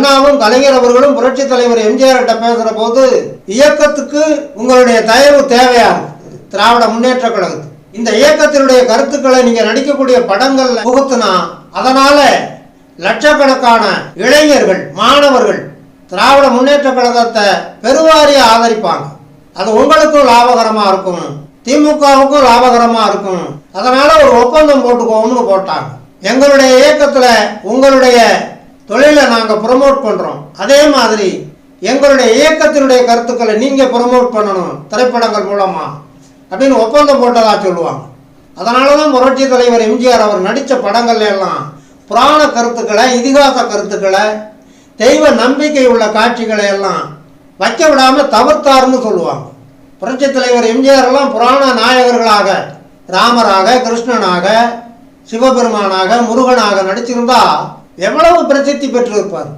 அண்ணாவும் கலைஞர் அவர்களும் புரட்சி தலைவர் எம்ஜிஆர் கிட்ட பேசுற போது இயக்கத்துக்கு உங்களுடைய தயவு தேவையா திராவிட முன்னேற்ற கழகத்துக்கு இந்த இயக்கத்தினுடைய கருத்துக்களை நீங்க நடிக்கக்கூடிய படங்கள்ல புகுத்துனா அதனால லட்சக்கணக்கான இளைஞர்கள் மாணவர்கள் திராவிட முன்னேற்ற கழகத்தை பெருவாரிய ஆதரிப்பாங்க. அது உங்களுக்கும் லாபகரமா இருக்கும், திமுகவுக்கும் லாபகரமா இருக்கும். அதனால ஒரு ஒப்பந்தம் போட்டுக்கோம்னு போட்டாங்க. எங்களுடைய இயக்கத்துல உங்களுடைய தொழிலை நாங்க ப்ரமோட் பண்றோம், அதே மாதிரி எங்களுடைய இயக்கத்தினுடைய கருத்துக்களை நீங்க ப்ரமோட் பண்ணணும் திரைப்படங்கள் மூலமா அப்படின்னு ஒப்பந்தம் போட்டதா சொல்லுவாங்க. அதனாலதான் புரட்சி தலைவர் எம்ஜிஆர் அவர் நடித்த படங்கள்ல எல்லாம் புராண கருத்துக்களை, இதிகாச கருத்துக்களை, தெய்வ நம்பிக்கை உள்ள காட்சிகளை எல்லாம் வைக்க விடாம தவிர்த்தாருன்னு சொல்லுவாங்க. புரட்சி தலைவர் எம்ஜிஆர் எல்லாம் புராண நாயகர்களாக ராமராக, கிருஷ்ணனாக, சிவபெருமானாக, முருகனாக நடிச்சிருந்தா எவ்வளவு பிரசித்தி பெற்றிருப்பார்.